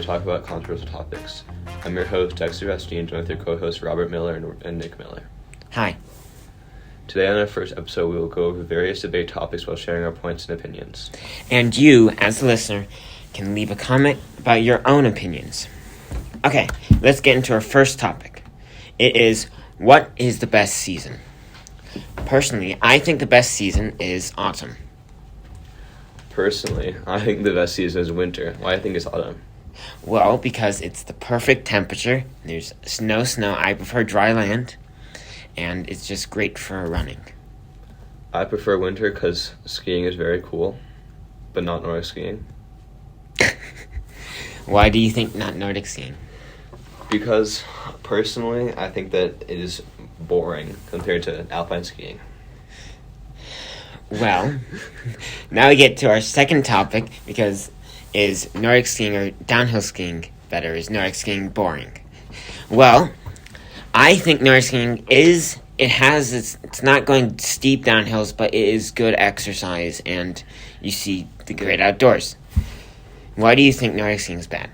talk about controversial topics. I'm your host, Dexter Vestine, joined with your co-hosts Robert Miller and Nick Miller. Hi. Today on our first episode, we will go over various debate topics while sharing our points and opinions. And you, as a listener, can leave a comment about your own opinions. Okay, let's get into our first topic. It is, what is the best season? Personally, I think the best season is autumn. Personally, I think the best season is winter. Why I think it's autumn? Well, because it's the perfect temperature. There's no snow. I prefer dry land. And it's just great for running. I prefer winter because skiing is very cool, but not Nordic skiing. Why do you think not Nordic skiing? Because, personally, I think that it is boring compared to alpine skiing. Well, now we get to our second topic, because is Nordic skiing or downhill skiing better? Is Nordic skiing boring? Well, I think Nordic skiing it's not going steep downhills, but it is good exercise, and you see the great outdoors. Why do you think Nordic skiing is bad?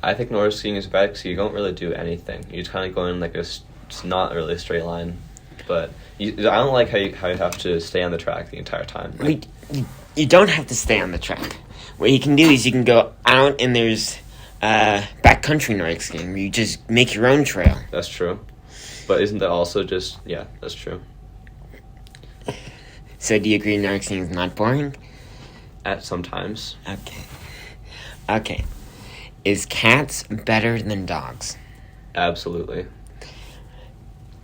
I think Nordic skiing is bad because you don't really do anything. You just kind of go in like it's not really a straight line. But I don't like how you have to stay on the track the entire time. You don't have to stay on the track. What you can do is you can go out and there's backcountry Nordic skiing where you just make your own trail. That's true. But isn't that also just... Yeah, that's true. So do you agree Nordic skiing is not boring? At sometimes. Okay. Is cats better than dogs? Absolutely.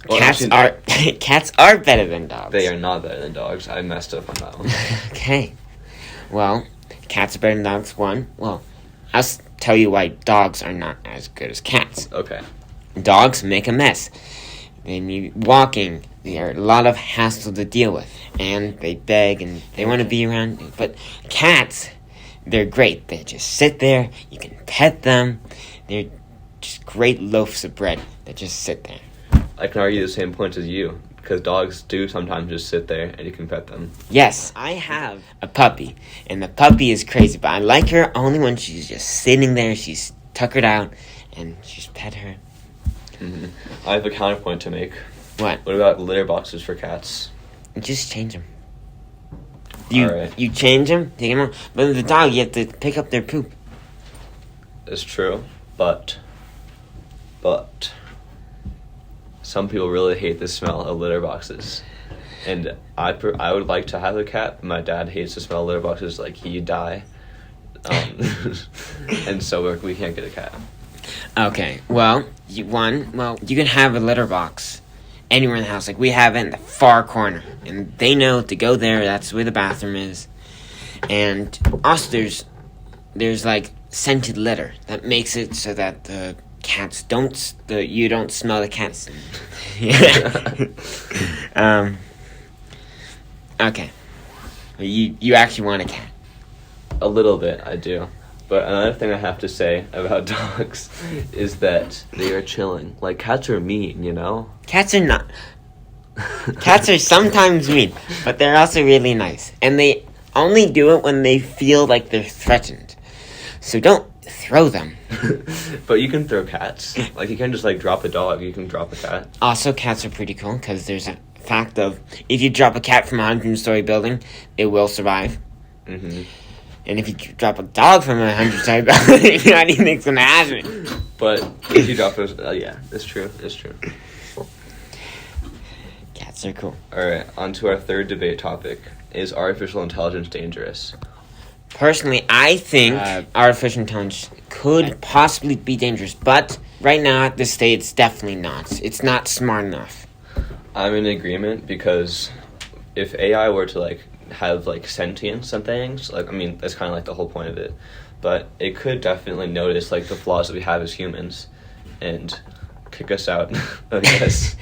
Cats are better than dogs. They are not better than dogs. I messed up on that one. Okay. Well, cats are better than dogs. Well, I'll tell you why dogs are not as good as cats. Okay. Dogs make a mess. They need walking. They are a lot of hassle to deal with. And they beg and they want to be around. But cats, they're great. They just sit there. You can pet them. They're just great loaves of bread that just sit there. I can argue the same point as you, because dogs do sometimes just sit there and you can pet them. Yes, I have a puppy, and the puppy is crazy, but I like her only when she's just sitting there, she's tuckered out, and just pet her. Mm-hmm. I have a counterpoint to make. What? What about litter boxes for cats? Just change them. Alright. You change them, take them out, but with the dog, you have to pick up their poop. It's true, but... Some people really hate the smell of litter boxes. And I would like to have a cat, but my dad hates the smell of litter boxes like he'd die. And so we can't get a cat. Okay, well, you can have a litter box anywhere in the house. Like, we have it in the far corner. And they know to go there, that's where the bathroom is. And also there's like scented litter that makes it so that the cats you don't smell the cats. Okay. You actually want a cat? A little bit, I do. But another thing I have to say about dogs is that they are chilling. Like, cats are mean, you know? Cats are not. Cats are sometimes mean, but they're also really nice. And they only do it when they feel like they're threatened. So don't throw them. But you can throw cats. Like, you can't just, drop a dog. You can drop a cat. Also, cats are pretty cool, because there's a fact of, if you drop a cat from a 100-story building, it will survive. Mm-hmm. And if you drop a dog from a 100-story building, not anything's going to happen. But if you drop those... yeah, it's true. It's true. Cats are cool. Alright, on to our third debate topic. Is artificial intelligence dangerous? Personally, I think artificial intelligence could possibly be dangerous, but right now at this stage, it's definitely not. It's not smart enough. I'm in agreement because if AI were to have sentience and things, that's kind of the whole point of it. But it could definitely notice the flaws that we have as humans and kick us out, I guess.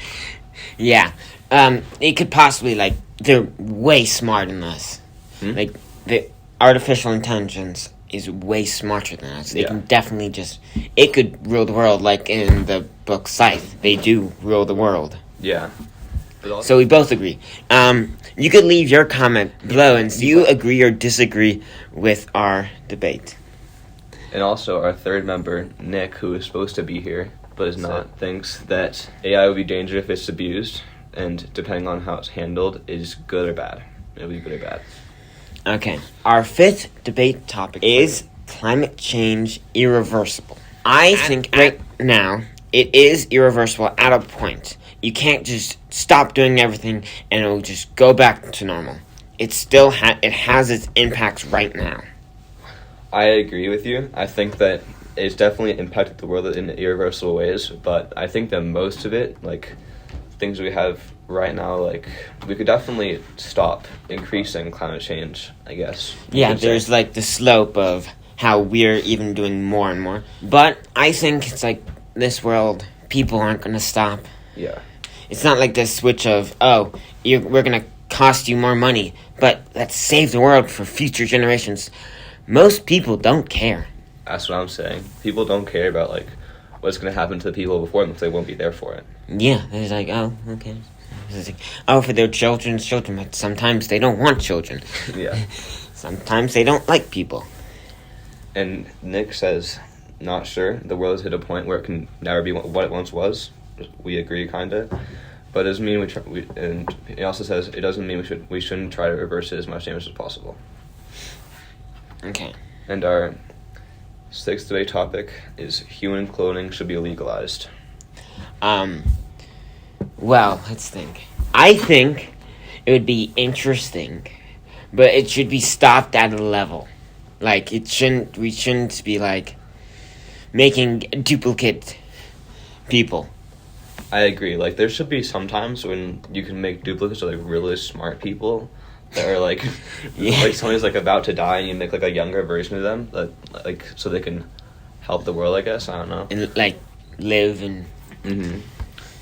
Yeah, it could possibly they're way smarter than us. The artificial intelligence is way smarter than us. They can definitely it could rule the world, like in the book Scythe. They do rule the world. Yeah. So we both agree. You could leave your comment below and do you agree or disagree with our debate. And also, our third member, Nick, who is supposed to be here but is not, thinks that AI would be dangerous if it's abused, and depending on how it's handled, is good or bad. It'll be good or bad. Okay. Our fifth debate topic is climate change irreversible. I think right now it is irreversible at a point. You can't just stop doing everything and it'll just go back to normal. It still it has its impacts right now. I agree with you. I think that it's definitely impacted the world in irreversible ways, but I think that most of it, like things we have right now, like we could definitely stop increasing climate change, I guess. Yeah, there's like the slope of how we're even doing more and more. But I think it's like this world, people aren't going to stop. Yeah. It's not like this switch of, we're going to cost you more money, but let's save the world for future generations. Most people don't care. That's what I'm saying. People don't care about, like, what's going to happen to the people before them if they won't be there for it. Yeah, it's like, okay. It's like, for their children's children, but sometimes they don't want children. Yeah. Sometimes they don't like people. And Nick says, not sure. The world has hit a point where it can never be what it once was. We agree, kind of. But it doesn't mean and he also says it doesn't mean we shouldn't try to reverse it as much damage as possible. Okay. And our sixth debate topic is human cloning should be legalized. Well, let's think. I think it would be interesting, but it should be stopped at a level. Like, we shouldn't be, like, making duplicate people. I agree. Like, there should be some times when you can make duplicates of, like, really smart people that are, like, like somebody's, like, about to die and you make, like, a younger version of them, like, so they can help the world, I guess. I don't know. And, like, live and... Mm-hmm.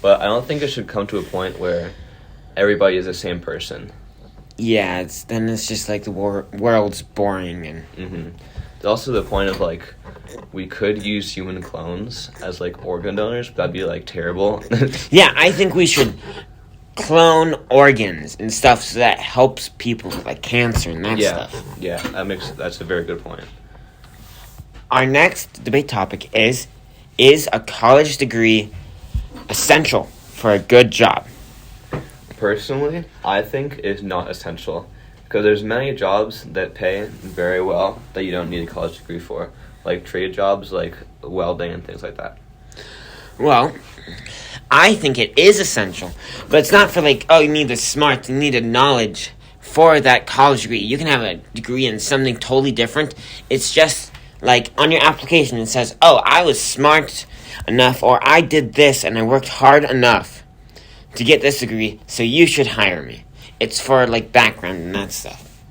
But I don't think it should come to a point where everybody is the same person. Yeah, then it's just, like, the world's boring and... Mm-hmm. There's also the point of, like, we could use human clones as, like, organ donors, but that'd be, like, terrible. Yeah, I think we should clone organs and stuff so that helps people with, like, cancer and that stuff. Yeah, that's a very good point. Our next debate topic is a college degree essential for a good job? Personally, I think it's not essential. Because there's many jobs that pay very well that you don't need a college degree for. Like trade jobs, like welding and things like that. Well, I think it is essential. But it's not for like, you need the smarts, you need the knowledge for that college degree. You can have a degree in something totally different. It's just like on your application it says, I was smart enough, or I did this and I worked hard enough to get this degree, so you should hire me. It's for, like, background and that stuff.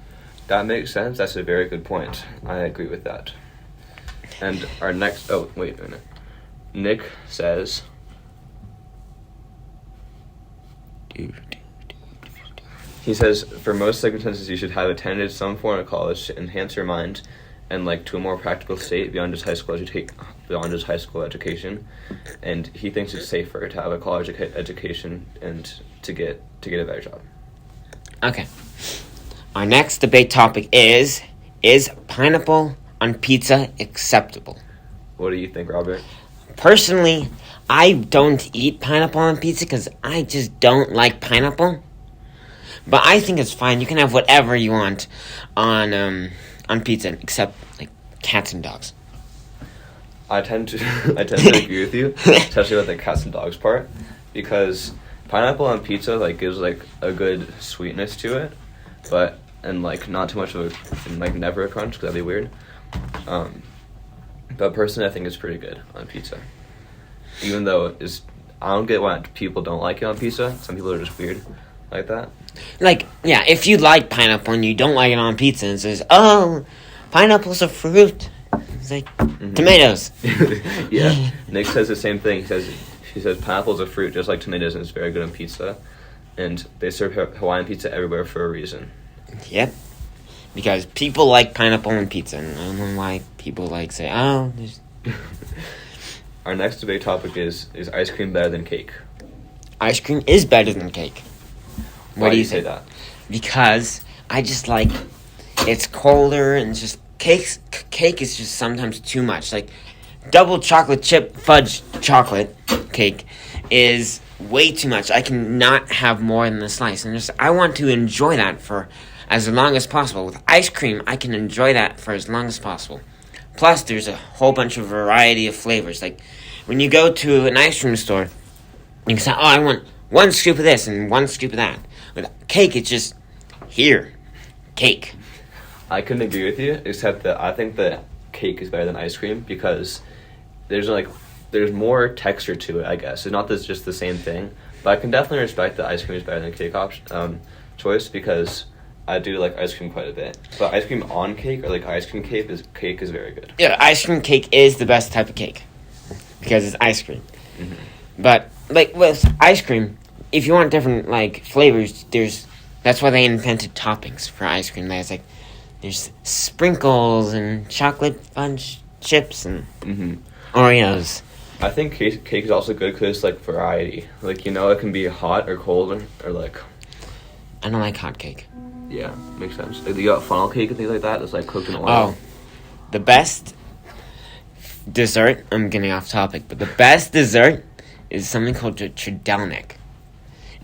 That makes sense. That's a very good point. I agree with that. And our next... Oh, wait a minute. Nick says... He says, for most circumstances, you should have attended some form of college to enhance your mind and, like, to a more practical state beyond just high school education. And he thinks it's safer to have a college education and to get a better job. Okay. Our next debate topic is pineapple on pizza acceptable? What do you think, Robert? Personally, I don't eat pineapple on pizza because I just don't like pineapple. But I think it's fine. You can have whatever you want on pizza, except like cats and dogs. I tend to agree with you, especially with the cats and dogs part, because pineapple on pizza like gives like a good sweetness to it, and like not too much of a like never a crunch because that'd be weird. But personally, I think it's pretty good on pizza, even though I don't get why people don't like it on pizza. Some people are just weird like that. Like, yeah, if you like pineapple and you don't like it on pizza and it says, pineapple's a fruit. It's like, tomatoes. Yeah, Nick says the same thing. He says pineapple's a fruit just like tomatoes and it's very good on pizza. And they serve Hawaiian pizza everywhere for a reason. Yep. Because people like pineapple on pizza, and I don't know why people like say, there's... Our next debate topic is ice cream better than cake? Ice cream is better than cake. Why do you say that? Because I just like, it's colder and it's just cake is just sometimes too much. Like, double chocolate chip fudge chocolate cake is way too much. I cannot have more than a slice, and I want to enjoy that for as long as possible. With ice cream, I can enjoy that for as long as possible. Plus, there's a whole bunch of variety of flavors. Like, when you go to an ice cream store, you can say, I want 1 scoop of this and 1 scoop of that. With cake, it's just, here, cake. I couldn't agree with you, except that I think that cake is better than ice cream because there's more texture to it, I guess. It's not just the same thing, but I can definitely respect that ice cream is better than cake choice because I do like ice cream quite a bit. But ice cream on cake or like ice cream cake is very good. Yeah, ice cream cake is the best type of cake because it's ice cream. Mm-hmm. But like with ice cream, if you want different like flavors, that's why they invented toppings for ice cream. There's sprinkles and chocolate fudge chips and Oreos. I think cake is also good because it's like variety. Like, it can be hot or cold or like. I don't like hot cake. Yeah, makes sense. Like, you got funnel cake and things like that that's like cooked in oil. Oh, the best dessert. I'm getting off topic, but the best dessert is something called a tridelnik,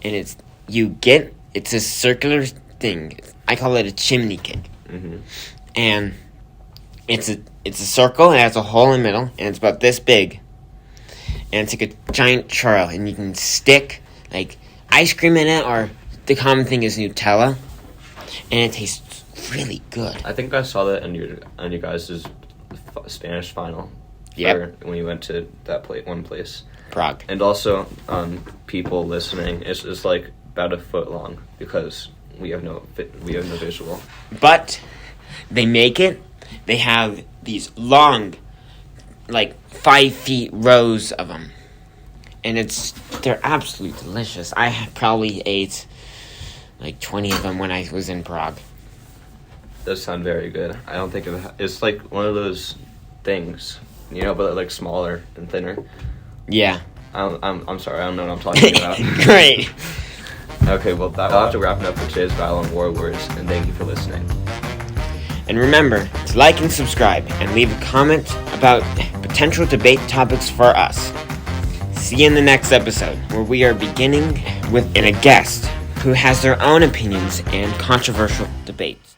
and it's a circular thing. I call it a chimney cake, and it's a circle. It has a hole in the middle, and it's about this big, and it's like a giant churro, and you can stick like ice cream in it, or the common thing is Nutella, and it tastes really good. I think I saw that on your guys' Spanish final. Yep. When you went to that one place. Prague. And also, people listening, it's like about a foot long because we have no visual. But they make it. They have these long, like 5 feet rows of them, and they're absolutely delicious. I probably ate like 20 of them when I was in Prague. Does sound very good. I don't think it's like one of those things, but like smaller and thinner. Yeah. I'm sorry, I don't know what I'm talking about. Great. Okay, well, I'll have to wrap it up for today's Battle on War Words, and thank you for listening. And remember to like and subscribe, and leave a comment about potential debate topics for us. See you in the next episode, where we are beginning with a guest who has their own opinions and controversial debates.